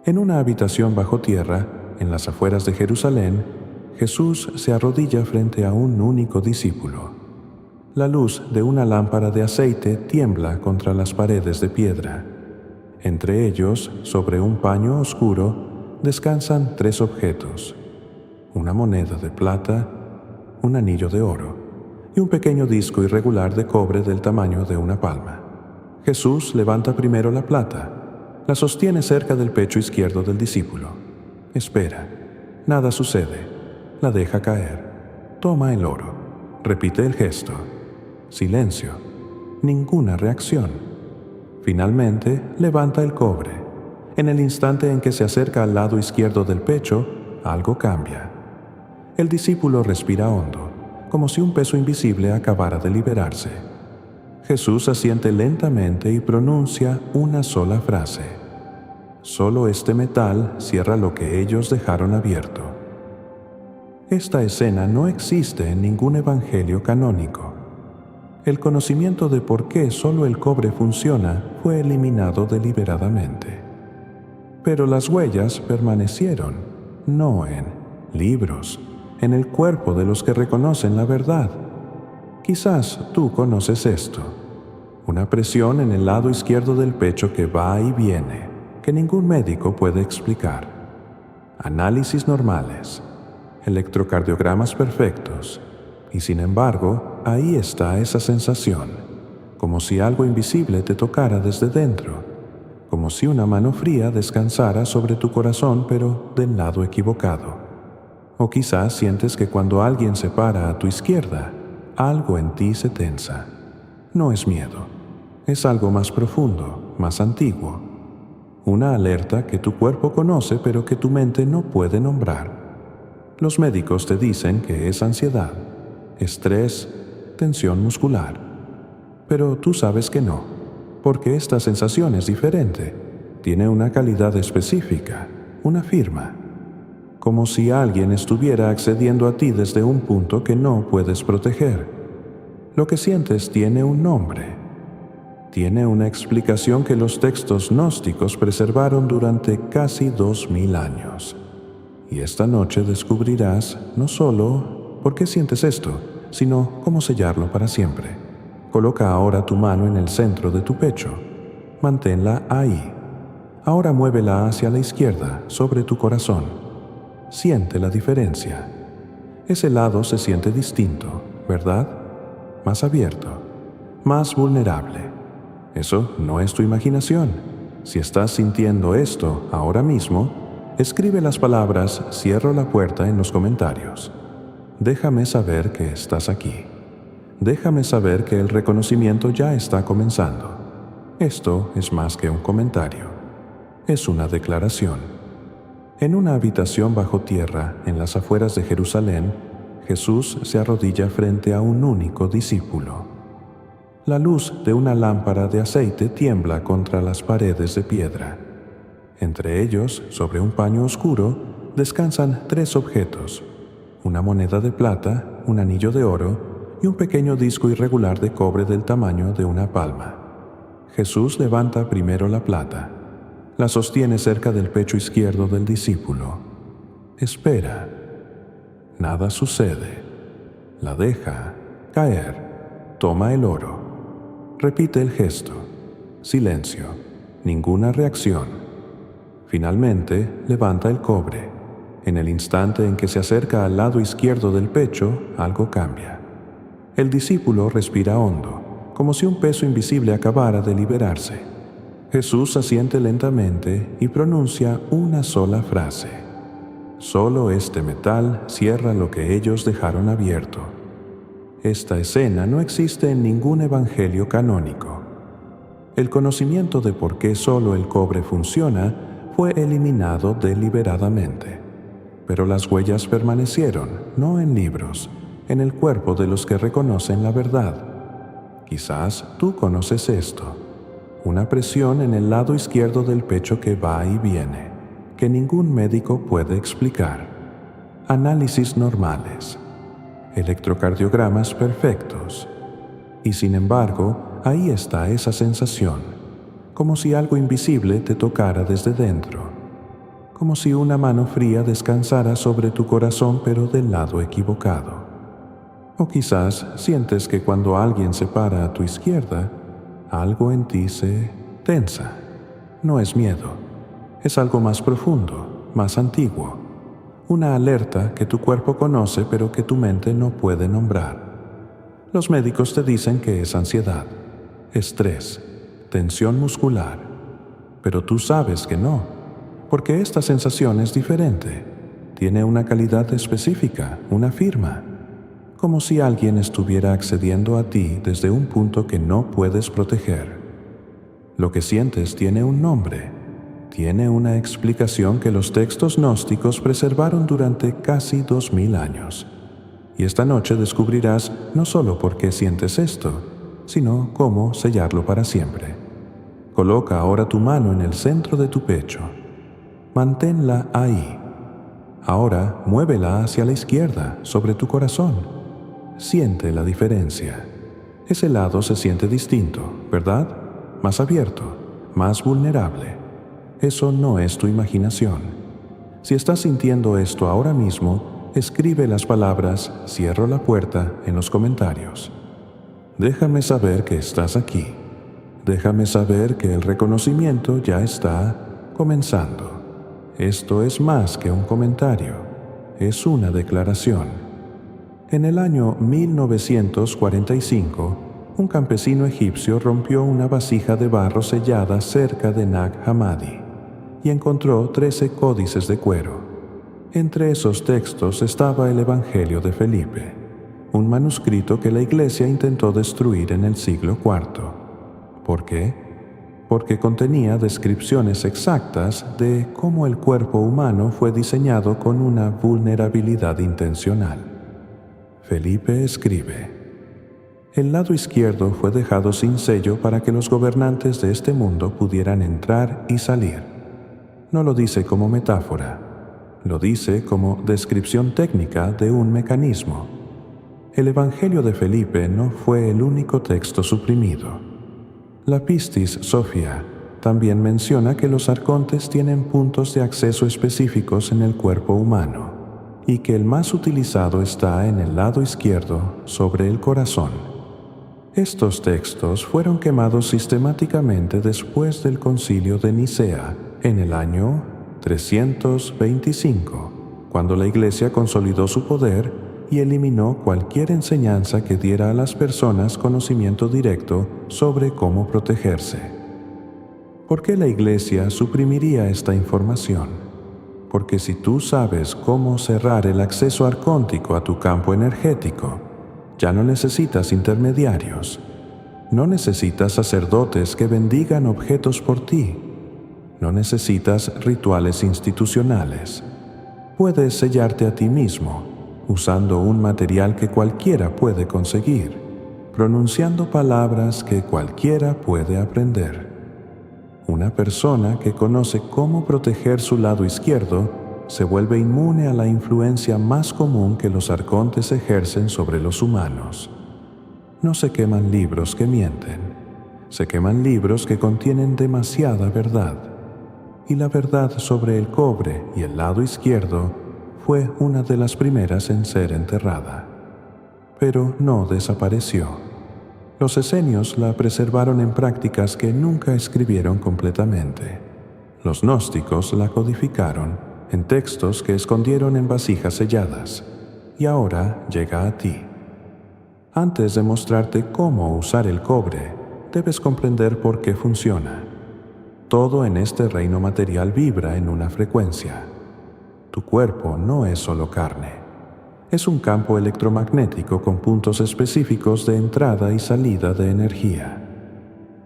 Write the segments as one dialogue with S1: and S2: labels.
S1: En una habitación bajo tierra, en las afueras de Jerusalén, Jesús se arrodilla frente a un único discípulo. La luz de una lámpara de aceite tiembla contra las paredes de piedra. Entre ellos, sobre un paño oscuro, descansan 3 objetos: una moneda de plata, un anillo de oro y un pequeño disco irregular de cobre del tamaño de una palma. Jesús levanta primero la plata, la sostiene cerca del pecho izquierdo del discípulo. Espera. Nada sucede. La deja caer. Toma el oro. Repite el gesto. Silencio. Ninguna reacción. Finalmente, levanta el cobre. En el instante en que se acerca al lado izquierdo del pecho, algo cambia. El discípulo respira hondo, como si un peso invisible acabara de liberarse. Jesús asiente lentamente y pronuncia una sola frase: solo este metal cierra lo que ellos dejaron abierto. Esta escena no existe en ningún evangelio canónico. El conocimiento de por qué solo el cobre funciona fue eliminado deliberadamente. Pero las huellas permanecieron, no en libros, en el cuerpo de los que reconocen la verdad. Quizás tú conoces esto: una presión en el lado izquierdo del pecho que va y viene, que ningún médico puede explicar. Análisis normales, electrocardiogramas perfectos, y sin embargo, ahí está esa sensación, como si algo invisible te tocara desde dentro, como si una mano fría descansara sobre tu corazón pero del lado equivocado. O quizás sientes que cuando alguien se para a tu izquierda, algo en ti se tensa. No es miedo, es algo más profundo, más antiguo. Una alerta que tu cuerpo conoce pero que tu mente no puede nombrar. Los médicos te dicen que es ansiedad, estrés, tensión muscular. Pero tú sabes que no, porque esta sensación es diferente. Tiene una calidad específica, una firma. Como si alguien estuviera accediendo a ti desde un punto que no puedes proteger. Lo que sientes tiene un nombre. Tiene una explicación que los textos gnósticos preservaron durante casi 2000 años. Y esta noche descubrirás no solo por qué sientes esto, sino cómo sellarlo para siempre. Coloca ahora tu mano en el centro de tu pecho. Manténla ahí. Ahora muévela hacia la izquierda, sobre tu corazón. Siente la diferencia. Ese lado se siente distinto, ¿verdad? Más abierto, más vulnerable. Eso no es tu imaginación. Si estás sintiendo esto ahora mismo, escribe las palabras "cierro la puerta" en los comentarios. Déjame saber que estás aquí. Déjame saber que el reconocimiento ya está comenzando. Esto es más que un comentario. Es una declaración. En una habitación bajo tierra, en las afueras de Jerusalén, Jesús se arrodilla frente a un único discípulo. La luz de una lámpara de aceite tiembla contra las paredes de piedra. Entre ellos, sobre un paño oscuro, descansan 3 objetos: una moneda de plata, un anillo de oro y un pequeño disco irregular de cobre del tamaño de una palma. Jesús levanta primero la plata. La sostiene cerca del pecho izquierdo del discípulo. Espera. Nada sucede. La deja caer. Toma el oro. Repite el gesto. Silencio. Ninguna reacción. Finalmente, levanta el cobre. En el instante en que se acerca al lado izquierdo del pecho, algo cambia. El discípulo respira hondo, como si un peso invisible acabara de liberarse. Jesús asiente lentamente y pronuncia una sola frase: solo este metal cierra lo que ellos dejaron abierto. Esta escena no existe en ningún evangelio canónico. El conocimiento de por qué solo el cobre funciona fue eliminado deliberadamente. Pero las huellas permanecieron, no en libros, en el cuerpo de los que reconocen la verdad. Quizás tú conoces esto: una presión en el lado izquierdo del pecho que va y viene, que ningún médico puede explicar. Análisis normales. Electrocardiogramas perfectos. Y sin embargo, ahí está esa sensación, como si algo invisible te tocara desde dentro. como si una mano fría descansara sobre tu corazón pero del lado equivocado. O quizás sientes que cuando alguien se para a tu izquierda, algo en ti se tensa. No es miedo, es algo más profundo, más antiguo. Una alerta que tu cuerpo conoce pero que tu mente no puede nombrar. Los médicos te dicen que es ansiedad, estrés, tensión muscular, pero tú sabes que no, porque esta sensación es diferente, tiene una calidad específica, una firma, como si alguien estuviera accediendo a ti desde un punto que no puedes proteger. Lo que sientes tiene un nombre, tiene una explicación que los textos gnósticos preservaron durante casi 2000 años. Y esta noche descubrirás no solo por qué sientes esto, sino cómo sellarlo para siempre. Coloca ahora tu mano en el centro de tu pecho. Manténla ahí. Ahora muévela hacia la izquierda, sobre tu corazón. Siente la diferencia. Ese lado se siente distinto, ¿verdad? Más abierto, más vulnerable. Eso no es tu imaginación. Si estás sintiendo esto ahora mismo, escribe las palabras "cierro la puerta" en los comentarios. Déjame saber que estás aquí. Déjame saber que el reconocimiento ya está comenzando. Esto es más que un comentario, es una declaración. En el año 1945, un campesino egipcio rompió una vasija de barro sellada cerca de Nag Hammadi y encontró 13 códices de cuero. Entre esos textos estaba el Evangelio de Felipe, un manuscrito que la Iglesia intentó destruir en el siglo IV. ¿Por qué? Porque contenía descripciones exactas de cómo el cuerpo humano fue diseñado con una vulnerabilidad intencional. Felipe escribe: el lado izquierdo fue dejado sin sello para que los gobernantes de este mundo pudieran entrar y salir. No lo dice como metáfora, lo dice como descripción técnica de un mecanismo. El Evangelio de Felipe no fue el único texto suprimido. La Pistis Sophia también menciona que los arcontes tienen puntos de acceso específicos en el cuerpo humano y que el más utilizado está en el lado izquierdo, sobre el corazón. Estos textos fueron quemados sistemáticamente después del Concilio de Nicea, en el año 325, cuando la Iglesia consolidó su poder y eliminó cualquier enseñanza que diera a las personas conocimiento directo sobre cómo protegerse. ¿Por qué la Iglesia suprimiría esta información? Porque si tú sabes cómo cerrar el acceso arcóntico a tu campo energético, ya no necesitas intermediarios. No necesitas sacerdotes que bendigan objetos por ti. No necesitas rituales institucionales. Puedes sellarte a ti mismo, usando un material que cualquiera puede conseguir, pronunciando palabras que cualquiera puede aprender. Una persona que conoce cómo proteger su lado izquierdo se vuelve inmune a la influencia más común que los arcontes ejercen sobre los humanos. No se queman libros que mienten, se queman libros que contienen demasiada verdad. Y la verdad sobre el cobre y el lado izquierdo fue una de las primeras en ser enterrada. Pero no desapareció. Los esenios la preservaron en prácticas que nunca escribieron completamente. Los gnósticos la codificaron en textos que escondieron en vasijas selladas, y ahora llega a ti. Antes de mostrarte cómo usar el cobre, debes comprender por qué funciona. Todo en este reino material vibra en una frecuencia. Tu cuerpo no es solo carne. Es un campo electromagnético con puntos específicos de entrada y salida de energía.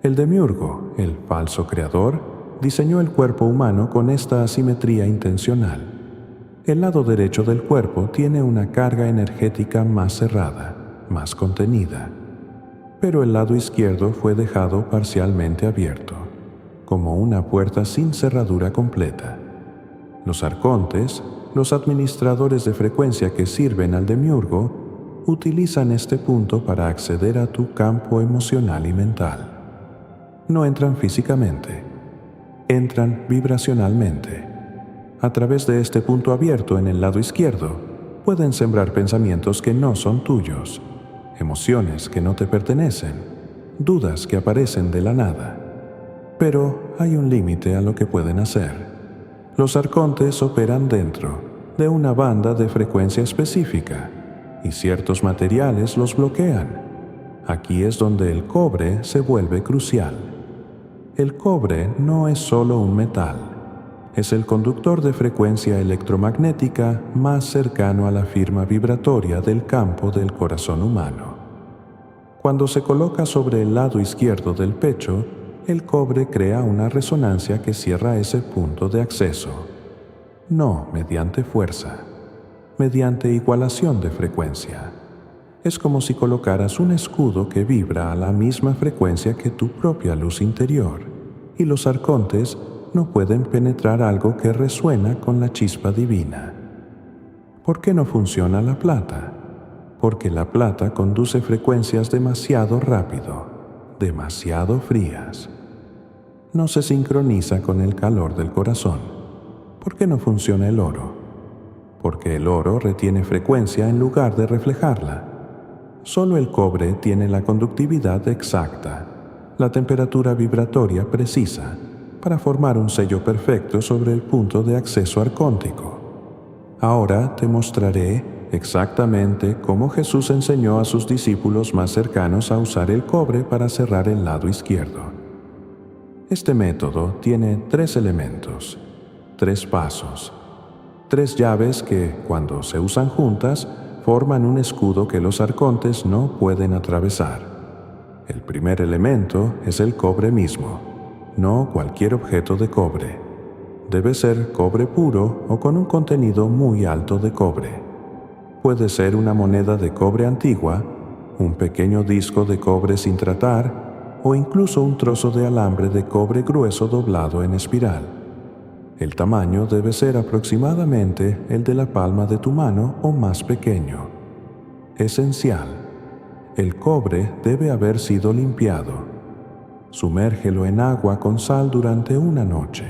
S1: El demiurgo, el falso creador, diseñó el cuerpo humano con esta asimetría intencional. El lado derecho del cuerpo tiene una carga energética más cerrada, más contenida, pero el lado izquierdo fue dejado parcialmente abierto, como una puerta sin cerradura completa. Los arcontes, los administradores de frecuencia que sirven al demiurgo, utilizan este punto para acceder a tu campo emocional y mental. No entran físicamente, entran vibracionalmente. A través de este punto abierto en el lado izquierdo, pueden sembrar pensamientos que no son tuyos, emociones que no te pertenecen, dudas que aparecen de la nada. Pero hay un límite a lo que pueden hacer. Los arcontes operan dentro de una banda de frecuencia específica y ciertos materiales los bloquean. Aquí es donde el cobre se vuelve crucial. El cobre no es solo un metal, es el conductor de frecuencia electromagnética más cercano a la firma vibratoria del campo del corazón humano. Cuando se coloca sobre el lado izquierdo del pecho, el cobre crea una resonancia que cierra ese punto de acceso. No mediante fuerza, mediante igualación de frecuencia. Es como si colocaras un escudo que vibra a la misma frecuencia que tu propia luz interior, y los arcontes no pueden penetrar algo que resuena con la chispa divina. ¿Por qué no funciona la plata? Porque la plata conduce frecuencias demasiado rápido, demasiado frías. No se sincroniza con el calor del corazón. ¿Por qué no funciona el oro? Porque el oro retiene frecuencia en lugar de reflejarla. Solo el cobre tiene la conductividad exacta, la temperatura vibratoria precisa, para formar un sello perfecto sobre el punto de acceso arcóntico. Ahora te mostraré exactamente cómo Jesús enseñó a sus discípulos más cercanos a usar el cobre para cerrar el lado izquierdo. Este método tiene 3 elementos, 3 pasos, 3 llaves que, cuando se usan juntas, forman un escudo que los arcontes no pueden atravesar. El primer elemento es el cobre mismo, no cualquier objeto de cobre. Debe ser cobre puro o con un contenido muy alto de cobre. Puede ser una moneda de cobre antigua, un pequeño disco de cobre sin tratar, o incluso un trozo de alambre de cobre grueso doblado en espiral. El tamaño debe ser aproximadamente el de la palma de tu mano o más pequeño. Esencial: el cobre debe haber sido limpiado. Sumérgelo en agua con sal durante una noche.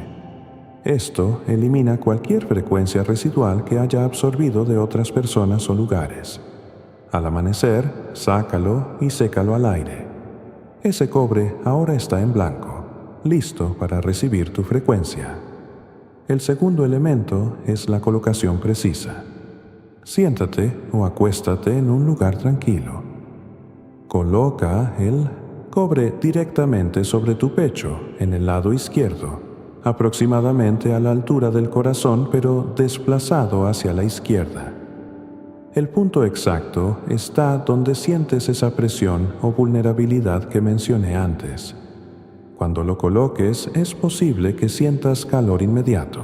S1: Esto elimina cualquier frecuencia residual que haya absorbido de otras personas o lugares. Al amanecer, sácalo y sécalo al aire. Ese cobre ahora está en blanco, listo para recibir tu frecuencia. El segundo elemento es la colocación precisa. Siéntate o acuéstate en un lugar tranquilo. Coloca el cobre directamente sobre tu pecho, en el lado izquierdo, aproximadamente a la altura del corazón, pero desplazado hacia la izquierda. El punto exacto está donde sientes esa presión o vulnerabilidad que mencioné antes. Cuando lo coloques, es posible que sientas calor inmediato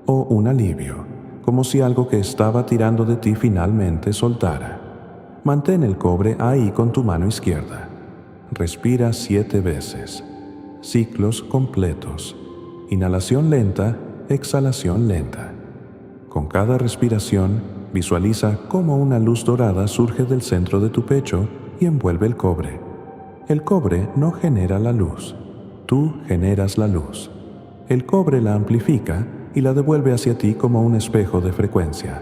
S1: o un alivio, como si algo que estaba tirando de ti finalmente soltara. Mantén el cobre ahí con tu mano izquierda. Respira 7 veces. Ciclos completos. Inhalación lenta, exhalación lenta. Con cada respiración, visualiza cómo una luz dorada surge del centro de tu pecho y envuelve el cobre. El cobre no genera la luz. Tú generas la luz. El cobre la amplifica y la devuelve hacia ti como un espejo de frecuencia.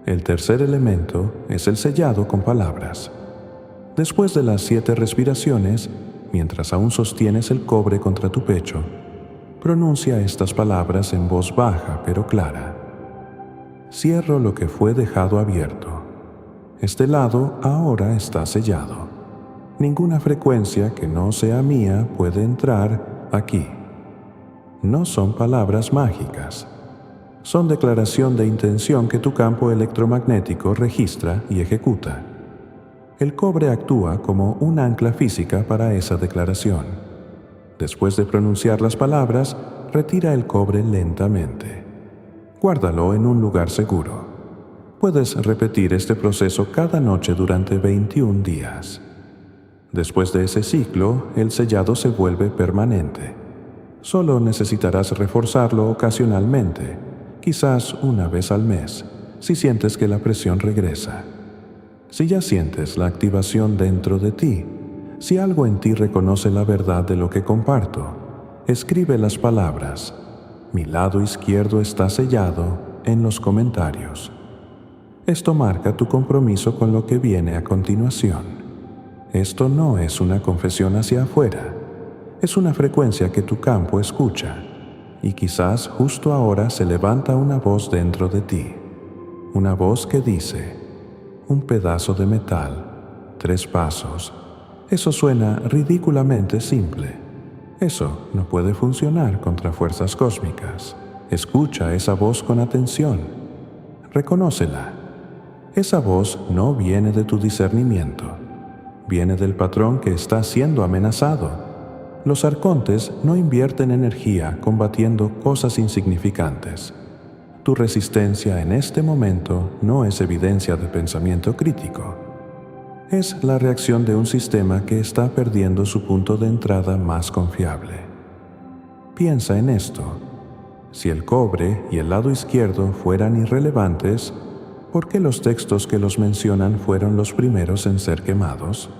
S1: El tercer elemento es el sellado con palabras. Después de las 7 respiraciones, mientras aún sostienes el cobre contra tu pecho, pronuncia estas palabras en voz baja pero clara. Cierro lo que fue dejado abierto. Este lado ahora está sellado. Ninguna frecuencia que no sea mía puede entrar aquí. No son palabras mágicas. Son declaración de intención que tu campo electromagnético registra y ejecuta. El cobre actúa como un ancla física para esa declaración. Después de pronunciar las palabras, retira el cobre lentamente. Guárdalo en un lugar seguro. Puedes repetir este proceso cada noche durante 21 días. Después de ese ciclo, el sellado se vuelve permanente. Solo necesitarás reforzarlo ocasionalmente, quizás una vez al mes, si sientes que la presión regresa. Si ya sientes la activación dentro de ti, si algo en ti reconoce la verdad de lo que comparto, escribe las palabras: Mi lado izquierdo está sellado en los comentarios. Esto marca tu compromiso con lo que viene a continuación. Esto no es una confesión hacia afuera, es una frecuencia que tu campo escucha, y quizás justo ahora se levanta una voz dentro de ti, una voz que dice: un pedazo de metal, 3 pasos. Eso suena ridículamente simple. Eso no puede funcionar contra fuerzas cósmicas. Escucha esa voz con atención. Reconócela. Esa voz no viene de tu discernimiento. Viene del patrón que está siendo amenazado. Los arcontes no invierten energía combatiendo cosas insignificantes. Tu resistencia en este momento no es evidencia de pensamiento crítico. Es la reacción de un sistema que está perdiendo su punto de entrada más confiable. Piensa en esto. Si el cobre y el lado izquierdo fueran irrelevantes, ¿por qué los textos que los mencionan fueron los primeros en ser quemados?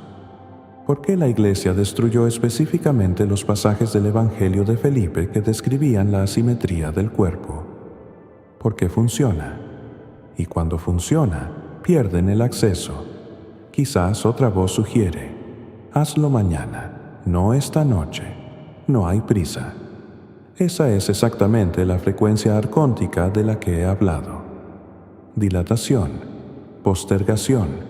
S1: ¿Por qué la Iglesia destruyó específicamente los pasajes del Evangelio de Felipe que describían la asimetría del cuerpo? Porque funciona. Y cuando funciona, pierden el acceso. Quizás otra voz sugiere: hazlo mañana, no esta noche. No hay prisa. Esa es exactamente la frecuencia arcóntica de la que he hablado. Dilatación, postergación.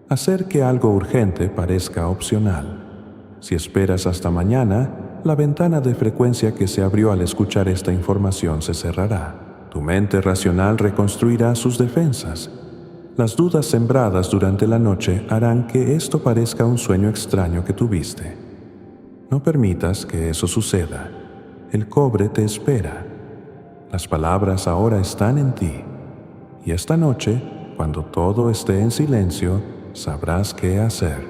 S1: Hacer que algo urgente parezca opcional. Si esperas hasta mañana, la ventana de frecuencia que se abrió al escuchar esta información se cerrará. Tu mente racional reconstruirá sus defensas. Las dudas sembradas durante la noche harán que esto parezca un sueño extraño que tuviste. No permitas que eso suceda. El cobre te espera. Las palabras ahora están en ti. Y esta noche, cuando todo esté en silencio, sabrás qué hacer.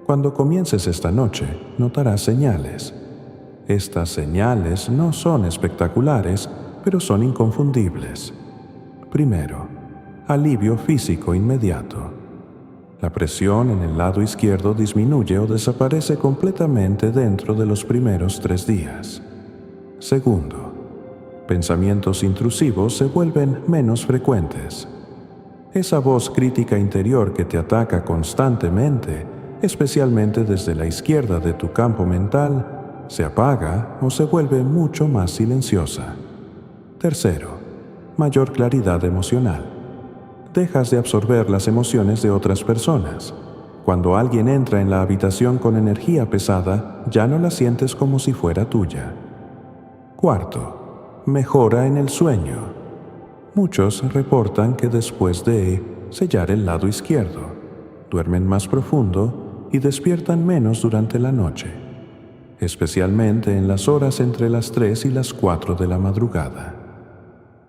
S1: Cuando comiences esta noche, notarás señales. Estas señales no son espectaculares, pero son inconfundibles. Primero, alivio físico inmediato. La presión en el lado izquierdo disminuye o desaparece completamente dentro de los primeros 3 días. Segundo, pensamientos intrusivos se vuelven menos frecuentes. Esa voz crítica interior que te ataca constantemente, especialmente desde la izquierda de tu campo mental, se apaga o se vuelve mucho más silenciosa. Tercero, mayor claridad emocional. Dejas de absorber las emociones de otras personas. Cuando alguien entra en la habitación con energía pesada, ya no la sientes como si fuera tuya. Cuarto, mejora en el sueño. Muchos reportan que después de sellar el lado izquierdo, duermen más profundo y despiertan menos durante la noche, especialmente en las horas entre las 3 y las 4 de la madrugada.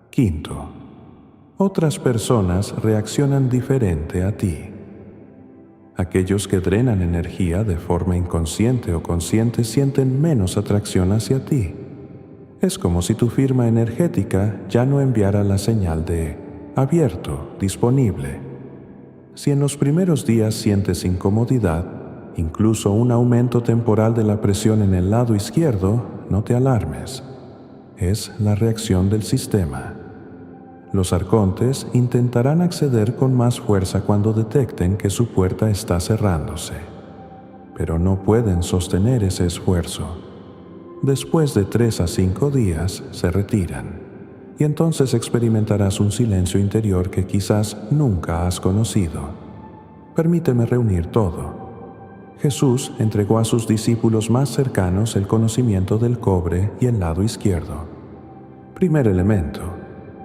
S1: Quinto, otras personas reaccionan diferente a ti. Aquellos que drenan energía de forma inconsciente o consciente sienten menos atracción hacia ti. Es como si tu firma energética ya no enviara la señal de abierto, disponible. Si en los primeros días sientes incomodidad, incluso un aumento temporal de la presión en el lado izquierdo, no te alarmes. Es la reacción del sistema. Los arcontes intentarán acceder con más fuerza cuando detecten que su puerta está cerrándose, pero no pueden sostener ese esfuerzo. Después de 3 a 5 días se retiran, y entonces experimentarás un silencio interior que quizás nunca has conocido. Permíteme reunir todo. Jesús entregó a sus discípulos más cercanos el conocimiento del cobre y el lado izquierdo. Primer elemento,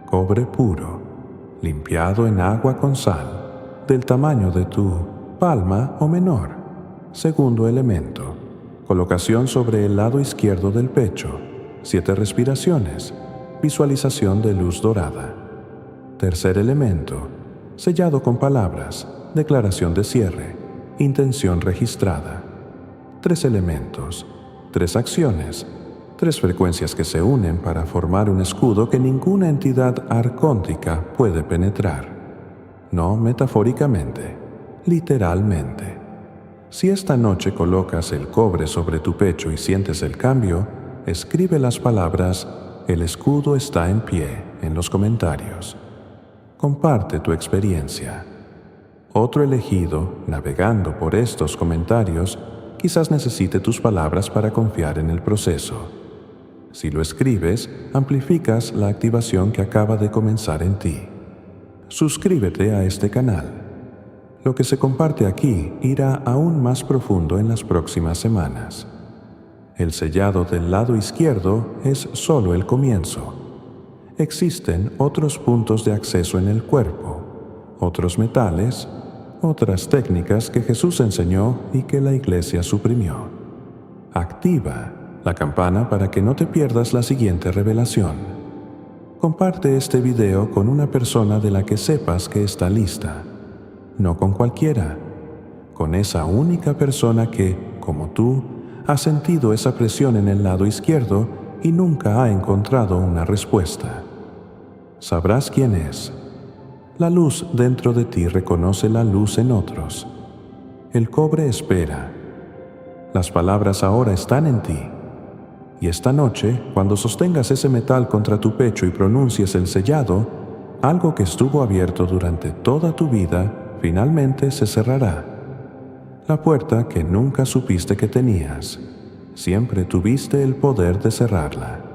S1: cobre puro, limpiado en agua con sal, del tamaño de tu palma o menor. Segundo elemento, colocación sobre el lado izquierdo del pecho, 7 respiraciones, visualización de luz dorada. Tercer elemento, sellado con palabras, declaración de cierre, intención registrada. 3 elementos, 3 acciones, 3 frecuencias que se unen para formar un escudo que ninguna entidad arcóntica puede penetrar. No metafóricamente, literalmente. Si esta noche colocas el cobre sobre tu pecho y sientes el cambio, escribe las palabras el escudo está en pie en los comentarios. Comparte tu experiencia. Otro elegido, navegando por estos comentarios, quizás necesite tus palabras para confiar en el proceso. Si lo escribes, amplificas la activación que acaba de comenzar en ti. Suscríbete a este canal. Lo que se comparte aquí irá aún más profundo en las próximas semanas. El sellado del lado izquierdo es solo el comienzo. Existen otros puntos de acceso en el cuerpo, otros metales, otras técnicas que Jesús enseñó y que la Iglesia suprimió. Activa la campana para que no te pierdas la siguiente revelación. Comparte este video con una persona de la que sepas que está lista. No con cualquiera, con esa única persona que, como tú, ha sentido esa presión en el lado izquierdo y nunca ha encontrado una respuesta. Sabrás quién es. La luz dentro de ti reconoce la luz en otros. El cobre espera. Las palabras ahora están en ti. Y esta noche, cuando sostengas ese metal contra tu pecho y pronuncies el sellado, algo que estuvo abierto durante toda tu vida finalmente se cerrará. La puerta que nunca supiste que tenías, siempre tuviste el poder de cerrarla.